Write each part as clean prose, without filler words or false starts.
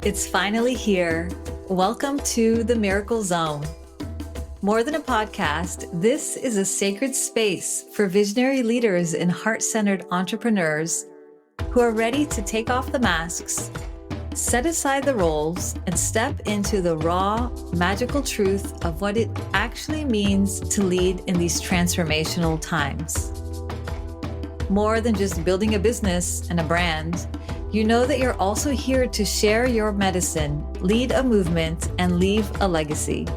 It's finally here. Welcome to the Miracle Zone. More than a podcast, this is a sacred space for visionary leaders and heart-centered entrepreneurs who are ready to take off the masks, set aside the roles, and step into the raw, magical truth of what it actually means to lead in these transformational times. More than just building a business and a brand, you know that you're also here to share your medicine, lead a movement, and leave a legacy.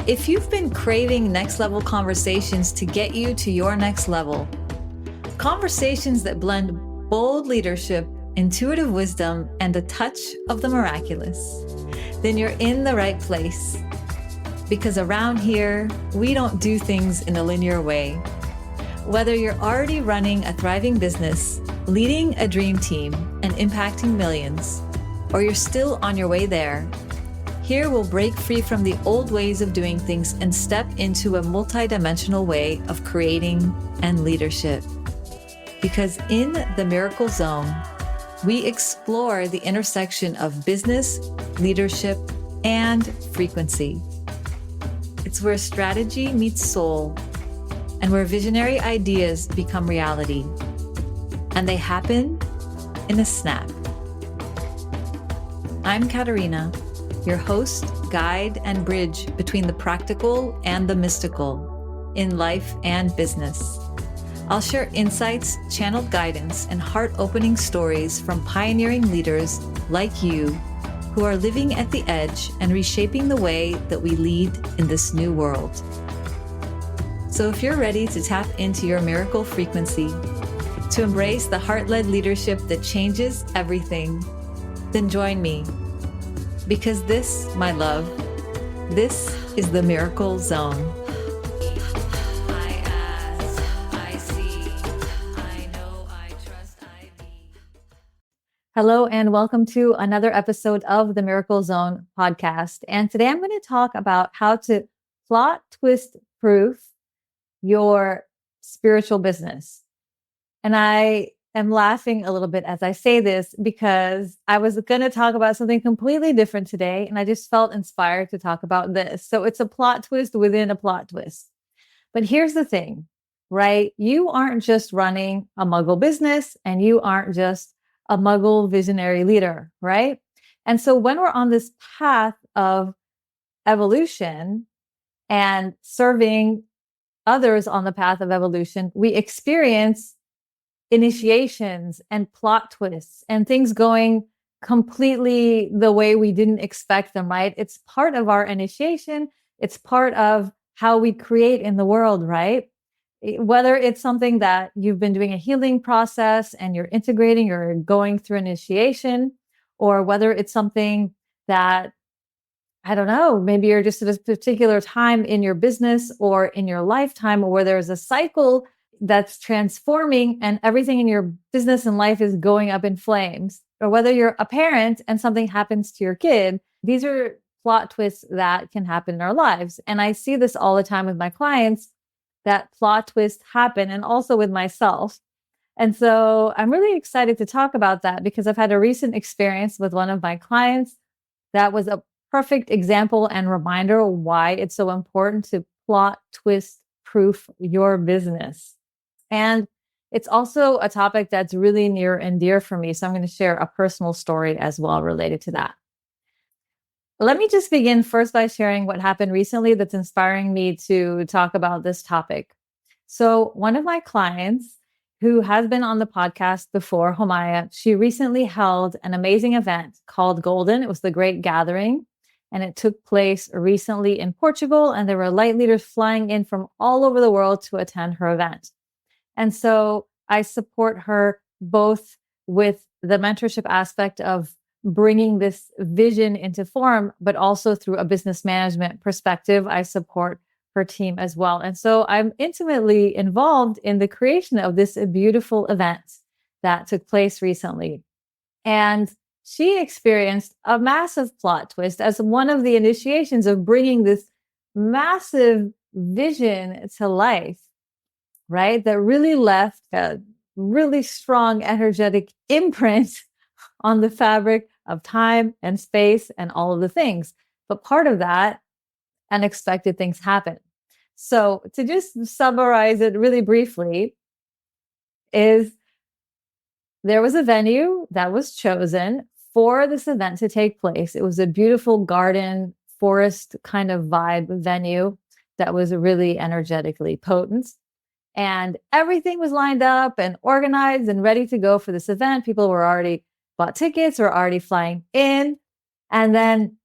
If you've been craving next level conversations to get you to your next level, conversations that blend bold leadership, intuitive wisdom, and a touch of the miraculous, then you're in the right place. Because around here, we don't do things in a linear way. Whether you're already running a thriving business, leading a dream team, and impacting millions, or you're still on your way there, here we'll break free from the old ways of doing things and step into a multidimensional way of creating and leadership. Because in the Miracle Zone, we explore the intersection of business, leadership, and frequency. It's where strategy meets soul, and where visionary ideas become reality. And they happen in a snap. I'm Catarina, your host, guide, and bridge between the practical and the mystical in life and business. I'll share insights, channeled guidance, and heart-opening stories from pioneering leaders like you who are living at the edge and reshaping the way that we lead in this new world. So if you're ready to tap into your miracle frequency, to embrace the heart-led leadership that changes everything, then join me. Because this, my love, this is the Miracle Zone. I ask, I see, I know, I trust, I be. Hello, and welcome to another episode of the Miracle Zone podcast. And today I'm going to talk about how to plot twist proof your spiritual business. And I am laughing a little bit as I say this because I was going to talk about something completely different today, and I just felt inspired to talk about this. So it's a plot twist within a plot twist. But here's the thing, right? You aren't just running a muggle business, and you aren't just a muggle visionary leader, right? And so when we're on this path of evolution and serving others on the path of evolution, we experience initiations and plot twists and things going completely the way we didn't expect them, right? It's part of our initiation. It's part of how we create in the world, right? Whether it's something that you've been doing a healing process and you're integrating or going through initiation, or whether it's something that I don't know, maybe you're just at a particular time in your business or in your lifetime where there's a cycle that's transforming and everything in your business and life is going up in flames. Or whether you're a parent and something happens to your kid, these are plot twists that can happen in our lives. And I see this all the time with my clients, that plot twists happen, and also with myself. And so I'm really excited to talk about that because I've had a recent experience with one of my clients that was a perfect example and reminder why it's so important to plot twist proof your business. And it's also a topic that's really near and dear for me. So I'm going to share a personal story as well related to that. Let me just begin first by sharing what happened recently that's inspiring me to talk about this topic. So one of my clients who has been on the podcast before, Homaya, she recently held an amazing event called Golden. It was the Great Gathering. And it took place recently in Portugal, and there were light leaders flying in from all over the world to attend her event. And so I support her both with the mentorship aspect of bringing this vision into form, but also through a business management perspective, I support her team as well. And so I'm intimately involved in the creation of this beautiful event that took place recently. And she experienced a massive plot twist as one of the initiations of bringing this massive vision to life, right? That really left a really strong, energetic imprint on the fabric of time and space and all of the things. But part of that, unexpected things happen. So to just summarize it really briefly, is there was a venue that was chosen for this event to take place. It was a beautiful garden, forest kind of vibe venue that was really energetically potent. And everything was lined up and organized and ready to go for this event. People were already bought tickets or already flying in. And then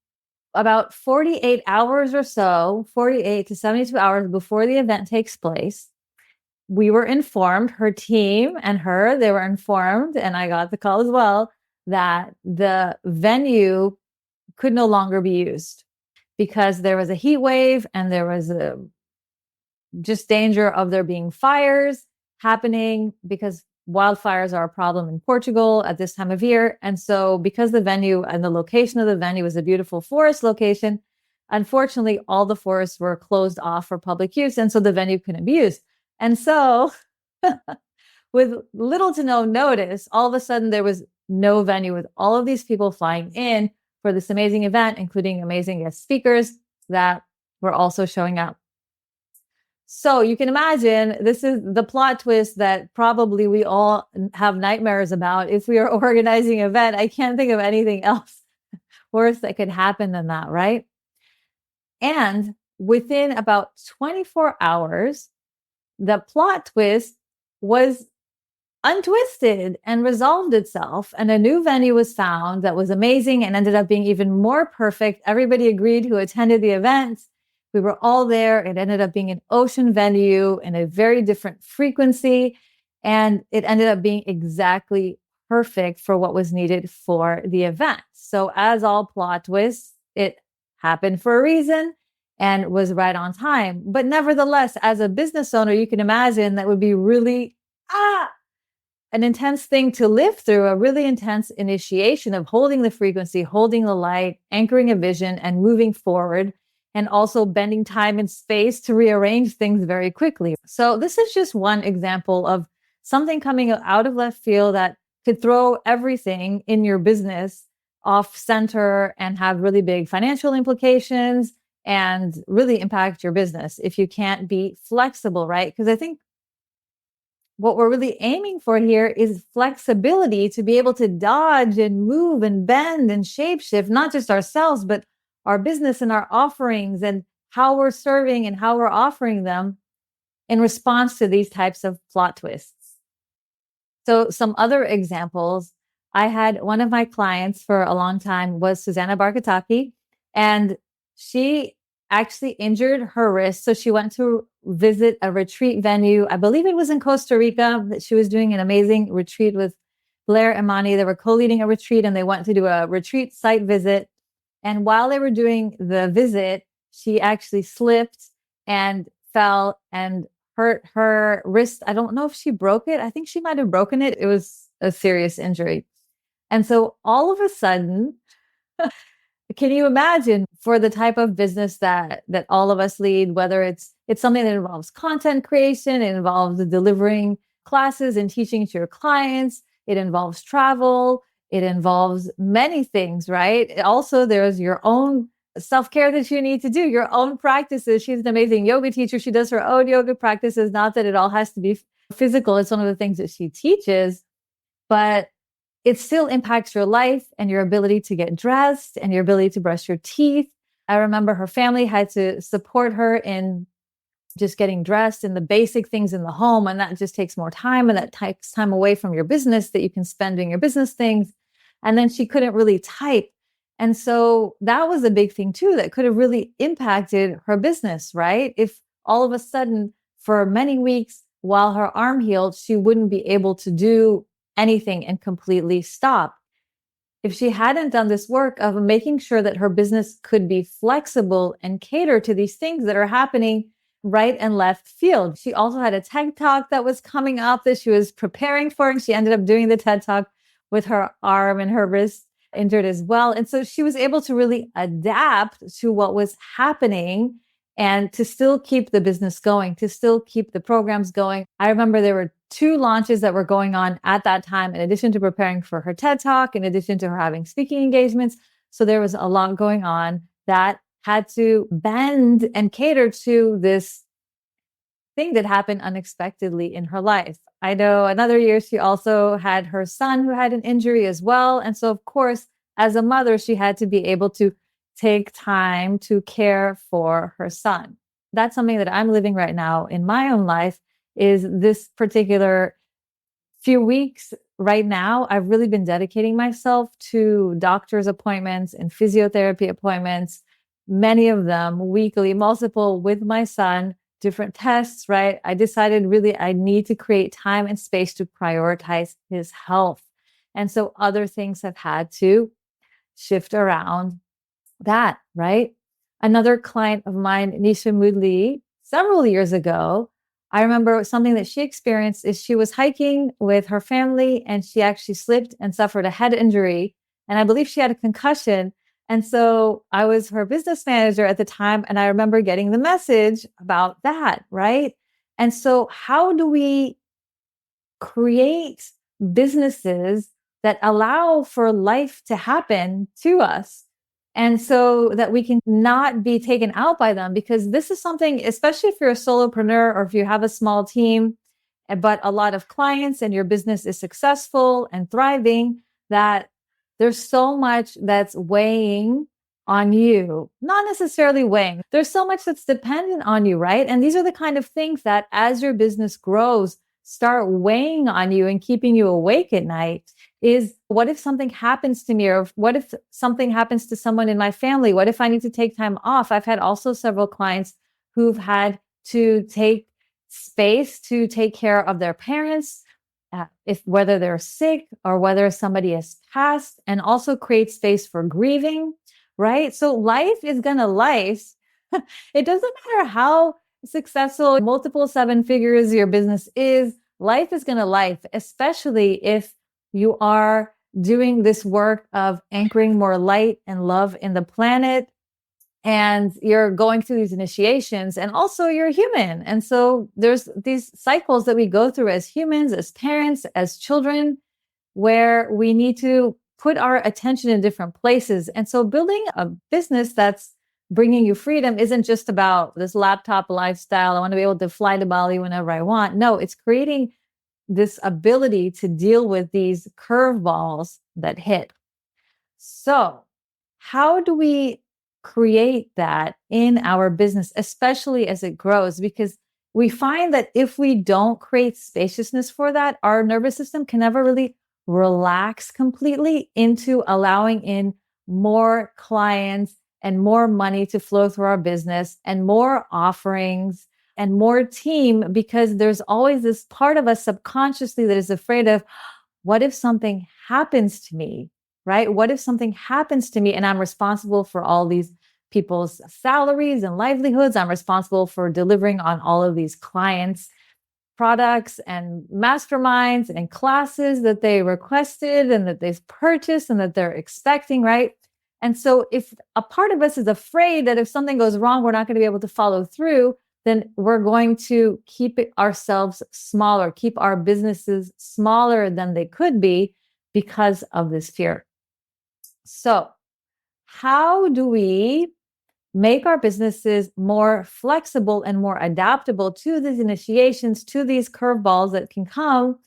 about 48 hours or so, 48 to 72 hours before the event takes place, we were informed, her team and her, they were informed, and I got the call as well, that the venue could no longer be used because there was a heat wave and there was a just danger of there being fires happening because wildfires are a problem in Portugal at this time of year. And so because the venue and the location of the venue was a beautiful forest location, unfortunately, all the forests were closed off for public use. And so the venue couldn't be used. And so with little to no notice, all of a sudden there was no venue with all of these people flying in for this amazing event, including amazing guest speakers that were also showing up. So you can imagine this is the plot twist that probably we all have nightmares about if we are organizing an event. I can't think of anything else worse that could happen than that, right? And within about 24 hours, the plot twist was untwisted and resolved itself. And a new venue was found that was amazing and ended up being even more perfect. Everybody agreed who attended the event. We were all there. It ended up being an ocean venue in a very different frequency. And it ended up being exactly perfect for what was needed for the event. So as all plot twists, it happened for a reason and was right on time. But nevertheless, as a business owner, you can imagine that would be really, an intense thing to live through, a really intense initiation of holding the frequency, holding the light, anchoring a vision, and moving forward, and also bending time and space to rearrange things very quickly. So this is just one example of something coming out of left field that could throw everything in your business off center and have really big financial implications and really impact your business if you can't be flexible, right? Because I think what we're really aiming for here is flexibility to be able to dodge and move and bend and shapeshift, not just ourselves, but our business and our offerings and how we're serving and how we're offering them in response to these types of plot twists. So some other examples, I had one of my clients for a long time was Susanna Barkataki, and she actually injured her wrist. So she went to visit a retreat venue. I believe it was in Costa Rica that she was doing an amazing retreat with Blair and Mani. They were co-leading a retreat and they went to do a retreat site visit. And while they were doing the visit, she actually slipped and fell and hurt her wrist. I don't know if she broke it. I think she might have broken it. It was a serious injury. And so all of a sudden, can you imagine for the type of business that all of us lead, whether it's something that involves content creation, it involves delivering classes and teaching to your clients, it involves travel, it involves many things, right? Also, there's your own self-care that you need to do, your own practices. She's an amazing yoga teacher. She does her own yoga practices. Not that it all has to be physical. It's one of the things that she teaches, but it still impacts your life and your ability to get dressed and your ability to brush your teeth. I remember her family had to support her in just getting dressed and the basic things in the home. And that just takes more time. And that takes time away from your business that you can spend doing your business things. And then she couldn't really type. And so that was a big thing too, that could have really impacted her business, right? If all of a sudden for many weeks while her arm healed, she wouldn't be able to do anything and completely stop. If she hadn't done this work of making sure that her business could be flexible and cater to these things that are happening right and left field. She also had a TED Talk that was coming up that she was preparing for, and she ended up doing the TED Talk with her arm and her wrist injured as well. And so she was able to really adapt to what was happening and to still keep the business going, to still keep the programs going. I remember there were two launches that were going on at that time, in addition to preparing for her TED Talk, in addition to her having speaking engagements. So there was a lot going on that had to bend and cater to this thing that happened unexpectedly in her life. I know another year she also had her son who had an injury as well. And so, of course, as a mother, she had to be able to take time to care for her son. That's something that I'm living right now in my own life, is this particular few weeks right now, I've really been dedicating myself to doctor's appointments and physiotherapy appointments, many of them weekly, multiple with my son, different tests, right? I decided really I need to create time and space to prioritize his health. And so other things have had to shift around that, right? Another client of mine, Nisha Moodley, several years ago, I remember something that she experienced is she was hiking with her family and she actually slipped and suffered a head injury. And I believe she had a concussion. And so I was her business manager at the time. And I remember getting the message about that, right? And so how do we create businesses that allow for life to happen to us? And so that we can not be taken out by them, because this is something, especially if you're a solopreneur or if you have a small team, but a lot of clients and your business is successful and thriving, that there's so much that's weighing on you, not necessarily weighing. There's so much that's dependent on you, right? And these are the kind of things that as your business grows, start weighing on you and keeping you awake at night. Is what if something happens to me, or what if something happens to someone in my family? What if I need to take time off? I've had also several clients who've had to take space to take care of their parents, if whether they're sick or whether somebody has passed, and also create space for grieving, right? So life is gonna life. It doesn't matter how successful, multiple seven figures your business is, life is gonna life, especially if you are doing this work of anchoring more light and love in the planet, and you're going through these initiations, and also you're human. And so there's these cycles that we go through as humans, as parents, as children, where we need to put our attention in different places. And so building a business that's bringing you freedom isn't just about this laptop lifestyle. I want to be able to fly to Bali whenever I want. No, it's creating this ability to deal with these curveballs that hit. So, how do we create that in our business, especially as it grows? Because we find that if we don't create spaciousness for that, our nervous system can never really relax completely into allowing in more clients and more money to flow through our business and more offerings and more team, because there's always this part of us subconsciously that is afraid of, what if something happens to me, right? What if something happens to me and I'm responsible for all these people's salaries and livelihoods? I'm responsible for delivering on all of these clients' products and masterminds and classes that they requested and that they've purchased and that they're expecting, right? And so if a part of us is afraid that if something goes wrong, we're not going to be able to follow through, then we're going to keep ourselves smaller, keep our businesses smaller than they could be because of this fear. So how do we make our businesses more flexible and more adaptable to these initiations, to these curveballs that can come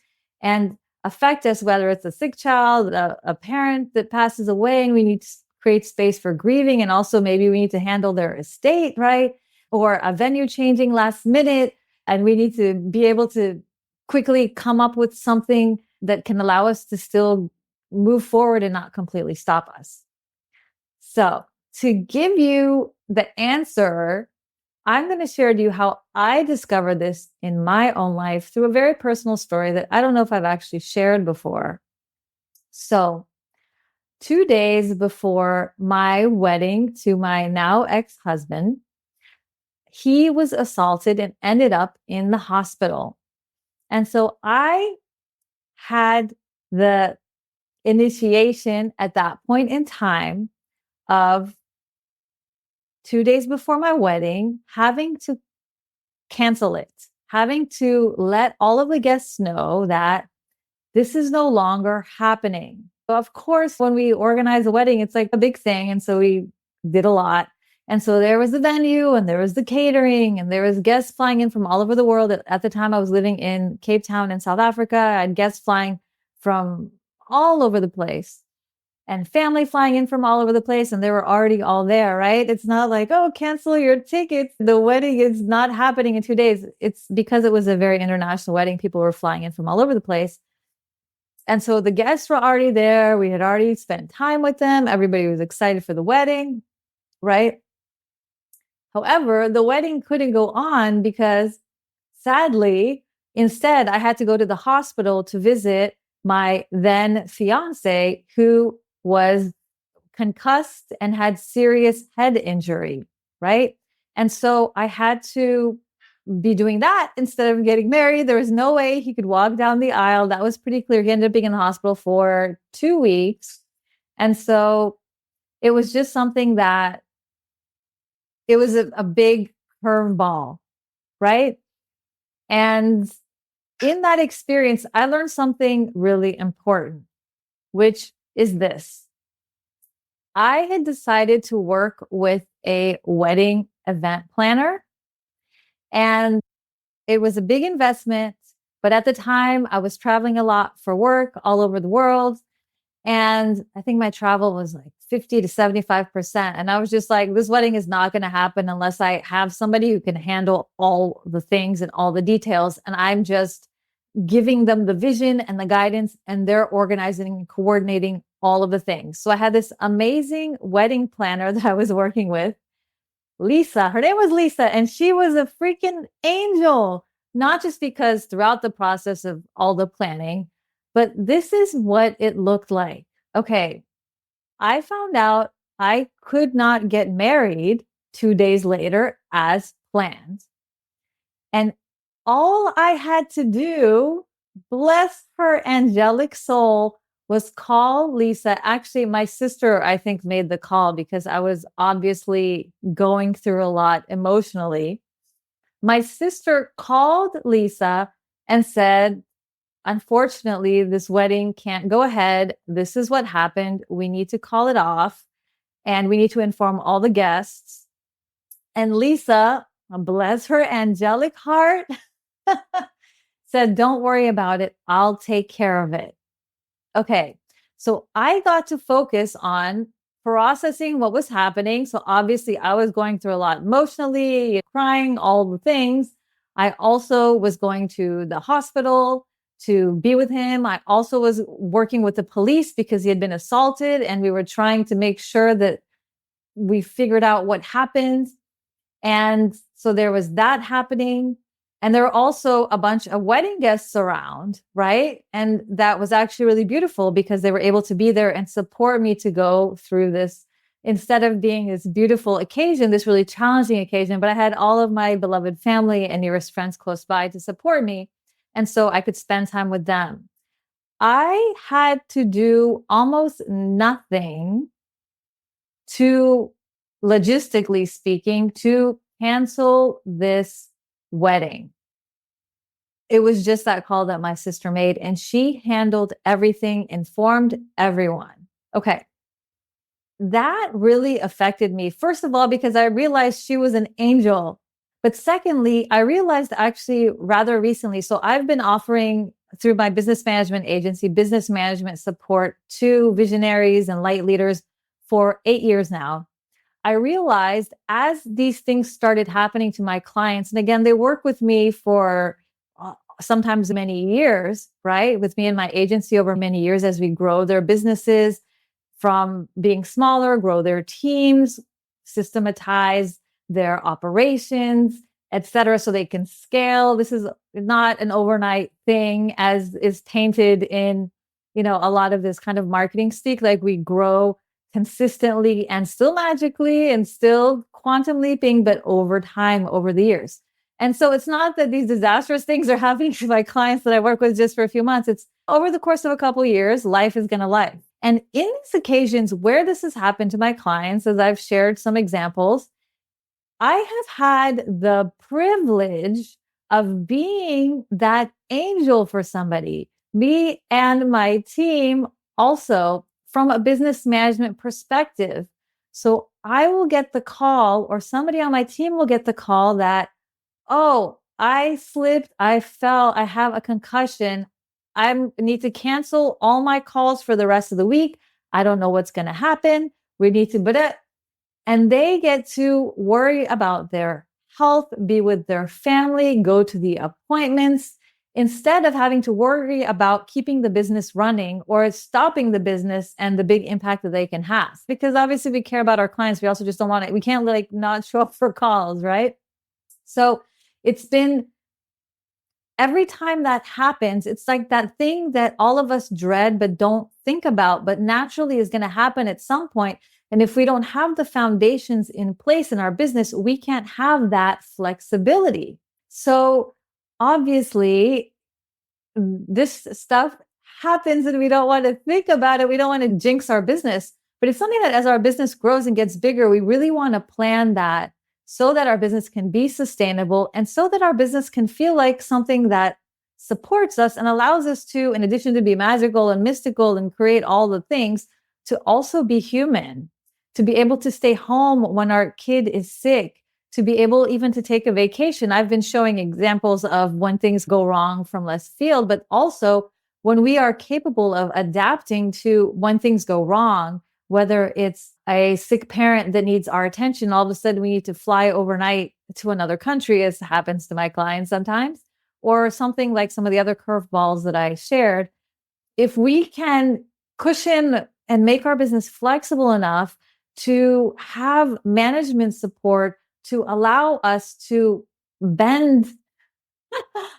and affect us, whether it's a sick child, a parent that passes away, and we need to create space for grieving, and also maybe we need to handle their estate, right? Or a venue changing last minute, and we need to be able to quickly come up with something that can allow us to still move forward and not completely stop us. So to give you the answer, I'm going to share with you how I discovered this in my own life through a very personal story that I don't know if I've actually shared before. So 2 days before my wedding to my now ex-husband, he was assaulted and ended up in the hospital. And so I had the initiation at that point in time of 2 days before my wedding, having to cancel it, having to let all of the guests know that this is no longer happening. So of course, when we organize a wedding, it's like a big thing. And so we did a lot. And so there was the venue and there was the catering and there was guests flying in from all over the world. At the time I was living in Cape Town in South Africa. I had guests flying from all over the place and family flying in from all over the place. And they were already all there, right? It's not like, oh, cancel your tickets. The wedding is not happening in 2 days. It's because it was a very international wedding. People were flying in from all over the place. And so the guests were already there. We had already spent time with them. Everybody was excited for the wedding, right? However, the wedding couldn't go on because sadly, instead, I had to go to the hospital to visit my then fiance who was concussed and had serious head injury, right? And so I had to be doing that instead of getting married. There was no way he could walk down the aisle. That was pretty clear. He ended up being in the hospital for 2 weeks. And so it was just something that it was a big curveball, right? And in that experience, I learned something really important, which is this. I had decided to work with a wedding event planner, and it was a big investment. But at the time, I was traveling a lot for work all over the world. And I think my travel was like 50 to 75%. And I was just like, this wedding is not going to happen unless I have somebody who can handle all the things and all the details. And I'm just giving them the vision and the guidance, and they're organizing and coordinating all of the things. So I had this amazing wedding planner that I was working with, Lisa. Her name was Lisa, and she was a freaking angel, not just because throughout the process of all the planning, but this is what it looked like. Okay, I found out I could not get married 2 days later as planned. And all I had to do, bless her angelic soul, was call Lisa. Actually, my sister, I think, made the call because I was obviously going through a lot emotionally. My sister called Lisa and said, unfortunately, this wedding can't go ahead. This is what happened. We need to call it off and we need to inform all the guests. And Lisa, bless her angelic heart, said, don't worry about it. I'll take care of it. Okay. So I got to focus on processing what was happening. So obviously I was going through a lot emotionally, crying, all the things. I also was going to the hospital to be with him. I also was working with the police because he had been assaulted, and we were trying to make sure that we figured out what happened. And so there was that happening. And there were also a bunch of wedding guests around, right? And that was actually really beautiful because they were able to be there and support me to go through this, instead of being this beautiful occasion, this really challenging occasion. But I had all of my beloved family and nearest friends close by to support me. And so I could spend time with them. I had to do almost nothing to, logistically speaking, to cancel this wedding. It was just that call that my sister made, and she handled everything, informed everyone. Okay. That really affected me. First of all, because I realized she was an angel. But secondly, I realized actually rather recently, so I've been offering through my business management agency, business management support to visionaries and light leaders for 8 years now. I realized as these things started happening to my clients, and again, they work with me for sometimes many years, right? With me and my agency over many years as we grow their businesses from being smaller, grow their teams, systematize their operations, et cetera, so they can scale. This is not an overnight thing, as is tainted in, a lot of this kind of marketing speak. Like, we grow consistently and still magically and still quantum leaping, but over time, over the years. And so it's not that these disastrous things are happening to my clients that I work with just for a few months. It's over the course of a couple of years, life is going to life. And in these occasions where this has happened to my clients, as I've shared some examples, I have had the privilege of being that angel for somebody. Me and my team also from a business management perspective. So I will get the call, or somebody on my team will get the call that, oh, I slipped, I fell, I have a concussion. I need to cancel all my calls for the rest of the week. I don't know what's going to happen. We need to, and they get to worry about their health, be with their family, go to the appointments, instead of having to worry about keeping the business running or stopping the business and the big impact that they can have. Because obviously we care about our clients. We also just don't want it. We can't like not show up for calls, right? So it's been every time that happens, it's like that thing that all of us dread but don't think about, but naturally is going to happen at some point. And if we don't have the foundations in place in our business, we can't have that flexibility. So obviously, this stuff happens and we don't want to think about it. We don't want to jinx our business, but it's something that as our business grows and gets bigger, we really want to plan that so that our business can be sustainable and so that our business can feel like something that supports us and allows us to, in addition to be magical and mystical and create all the things, to also be human, to be able to stay home when our kid is sick, to be able even to take a vacation. I've been showing examples of when things go wrong from left field, but also when we are capable of adapting to when things go wrong, whether it's a sick parent that needs our attention, all of a sudden we need to fly overnight to another country, as happens to my clients sometimes, or something like some of the other curveballs that I shared. If we can cushion and make our business flexible enough to have management support to allow us to bend.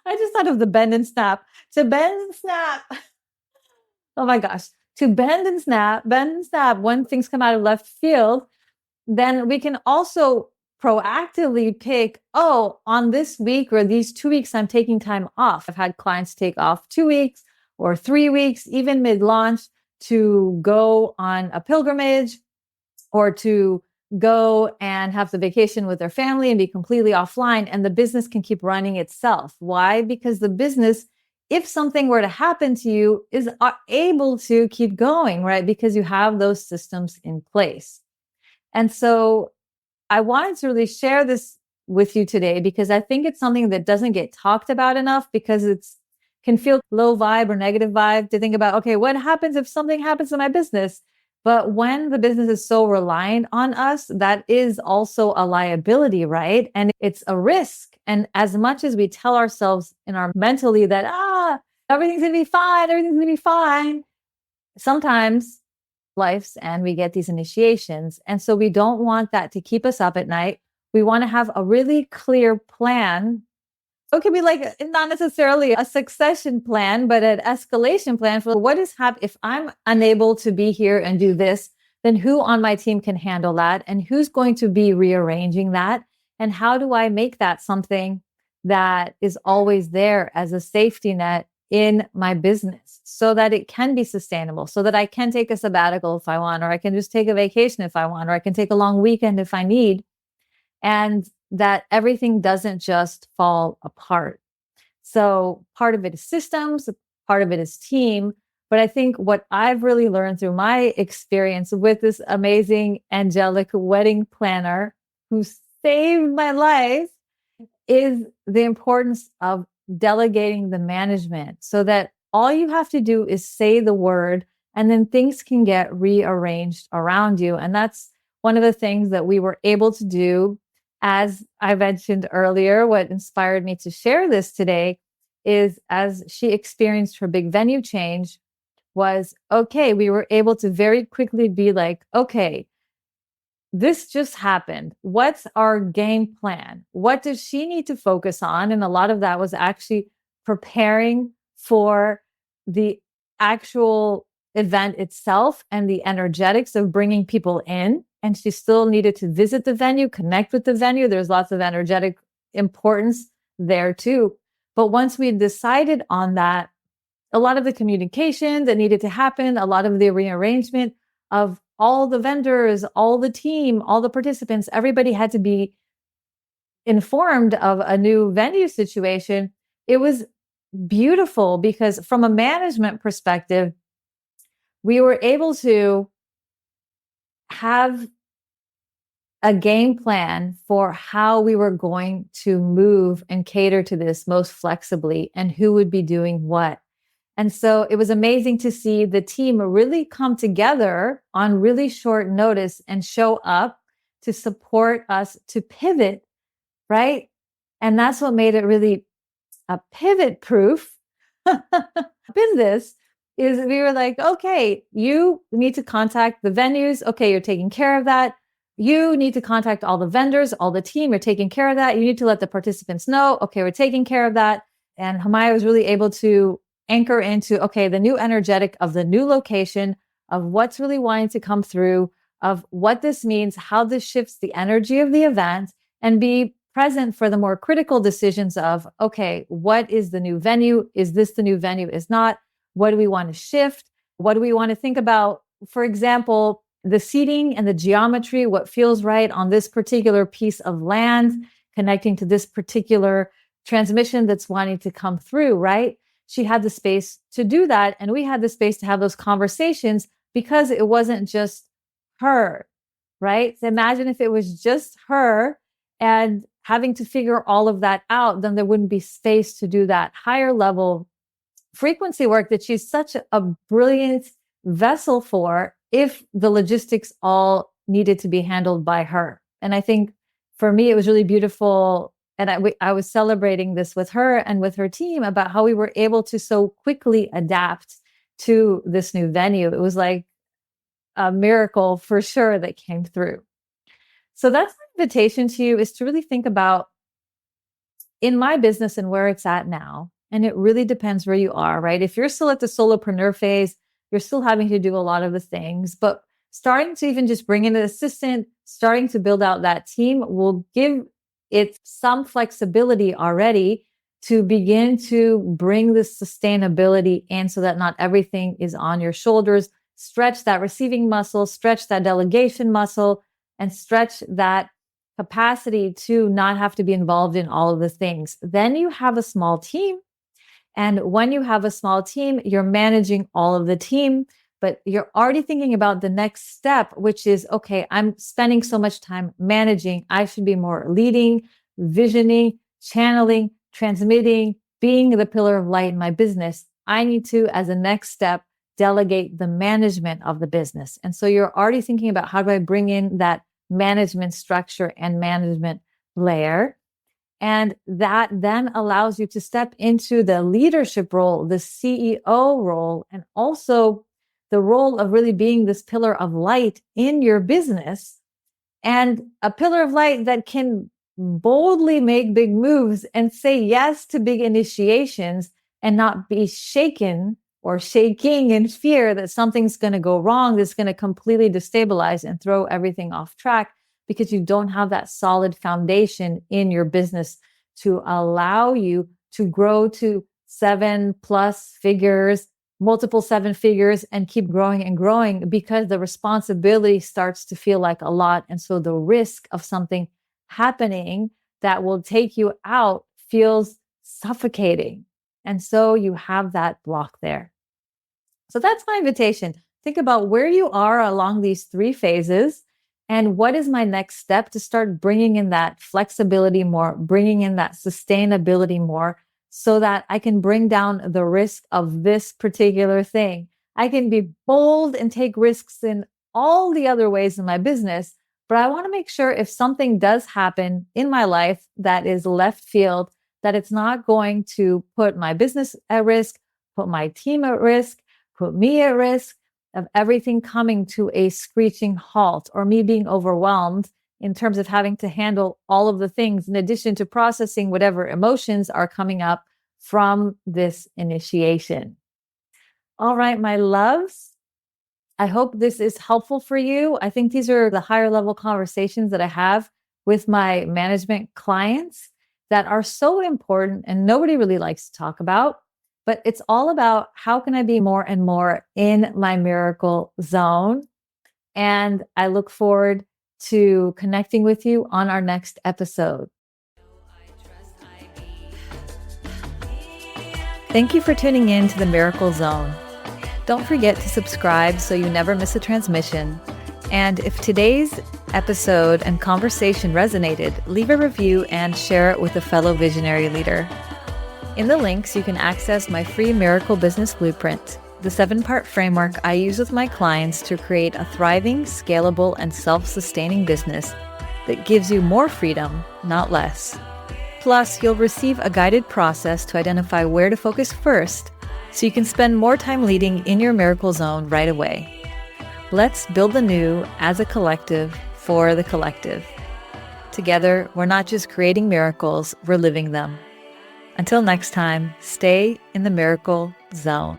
I just thought of the bend and snap. To bend and snap. Oh my gosh. To bend and snap when things come out of left field, then we can also proactively pick, oh, on this week or these 2 weeks, I'm taking time off. I've had clients take off 2 weeks or 3 weeks, even mid-launch, to go on a pilgrimage or to go and have the vacation with their family and be completely offline, and the business can keep running itself. Why? Because the business, if something were to happen to you, is able to keep going, right? Because you have those systems in place. And so I wanted to really share this with you today because I think it's something that doesn't get talked about enough, because it's can feel low vibe or negative vibe to think about, okay, what happens if something happens to my business? But when the business is so reliant on us, that is also a liability, right? And it's a risk. And as much as we tell ourselves in our mentally that, everything's going to be fine, everything's going to be fine, sometimes life's end, we get these initiations. And so we don't want that to keep us up at night. We want to have a really clear plan. So it could be like not necessarily a succession plan, but an escalation plan for what is happening. If I'm unable to be here and do this, then who on my team can handle that? And who's going to be rearranging that? And how do I make that something that is always there as a safety net in my business so that it can be sustainable, so that I can take a sabbatical if I want, or I can just take a vacation if I want, or I can take a long weekend if I need. And that everything doesn't just fall apart. So part of it is systems, part of it is team. But I think what I've really learned through my experience with this amazing angelic wedding planner who saved my life is the importance of delegating the management so that all you have to do is say the word and then things can get rearranged around you. And that's one of the things that we were able to do. As I mentioned earlier, what inspired me to share this today is as she experienced her big venue change was, okay, we were able to very quickly be like, okay, this just happened. What's our game plan? What does she need to focus on? And a lot of that was actually preparing for the actual event itself and the energetics of bringing people in. And she still needed to visit the venue, connect with the venue. There's lots of energetic importance there too. But once we decided on that, a lot of the communication that needed to happen, a lot of the rearrangement of all the vendors, all the team, all the participants, everybody had to be informed of a new venue situation, it was beautiful because from a management perspective, we were able to have a game plan for how we were going to move and cater to this most flexibly and who would be doing what. And so it was amazing to see the team really come together on really short notice and show up to support us to pivot, right? And that's what made it really a pivot proof business is we were like, okay, you need to contact the venues. Okay, you're taking care of that. You need to contact all the vendors, all the team. You're taking care of that. You need to let the participants know. Okay, we're taking care of that. And Homaya was really able to anchor into, okay, the new energetic of the new location, of what's really wanting to come through, of what this means, how this shifts the energy of the event, and be present for the more critical decisions of, okay, what is the new venue? Is this the new venue? Is not? What do we want to shift? What do we want to think about? For example, the seating and the geometry, what feels right on this particular piece of land, connecting to this particular transmission that's wanting to come through, right? She had the space to do that. And we had the space to have those conversations because it wasn't just her, right? So imagine if it was just her and having to figure all of that out, then there wouldn't be space to do that higher level frequency work that she's such a brilliant vessel for if the logistics all needed to be handled by her. And I think for me, it was really beautiful. And I was celebrating this with her and with her team about how we were able to so quickly adapt to this new venue. It was like a miracle for sure that came through. So that's my invitation to you, is to really think about in my business and where it's at now. And it really depends where you are, right? If you're still at the solopreneur phase, you're still having to do a lot of the things, but starting to even just bring in an assistant, starting to build out that team will give it some flexibility already to begin to bring this sustainability in so that not everything is on your shoulders. Stretch that receiving muscle, stretch that delegation muscle, and stretch that capacity to not have to be involved in all of the things. Then you have a small team. And when you have a small team, you're managing all of the team, but you're already thinking about the next step, which is, okay, I'm spending so much time managing. I should be more leading, visioning, channeling, transmitting, being the pillar of light in my business. I need to, as a next step, delegate the management of the business. And so you're already thinking about, how do I bring in that management structure and management layer? And that then allows you to step into the leadership role, the CEO role, and also the role of really being this pillar of light in your business, and a pillar of light that can boldly make big moves and say yes to big initiations and not be shaken or shaking in fear that something's going to go wrong, that's going to completely destabilize and throw everything off track, because you don't have that solid foundation in your business to allow you to grow to 7+ figures, multiple 7 figures, and keep growing and growing, because the responsibility starts to feel like a lot. And so the risk of something happening that will take you out feels suffocating. And so you have that block there. So that's my invitation. Think about where you are along these 3 phases, and what is my next step to start bringing in that flexibility more, bringing in that sustainability more, so that I can bring down the risk of this particular thing. I can be bold and take risks in all the other ways in my business, but I want to make sure if something does happen in my life that is left field, that it's not going to put my business at risk, put my team at risk, put me at risk of everything coming to a screeching halt, or me being overwhelmed in terms of having to handle all of the things, in addition to processing whatever emotions are coming up from this initiation. All right, my loves, I hope this is helpful for you. I think these are the higher level conversations that I have with my management clients that are so important and nobody really likes to talk about. But it's all about, how can I be more and more in my miracle zone? And I look forward to connecting with you on our next episode. Thank you for tuning in to the Miracle Zone. Don't forget to subscribe so you never miss a transmission. And if today's episode and conversation resonated, leave a review and share it with a fellow visionary leader. In the links, you can access my free Miracle Business Blueprint, the 7-part framework I use with my clients to create a thriving, scalable, and self-sustaining business that gives you more freedom, not less. Plus, you'll receive a guided process to identify where to focus first so you can spend more time leading in your miracle zone right away. Let's build the new as a collective for the collective. Together, we're not just creating miracles, we're living them. Until next time, stay in the miracle zone.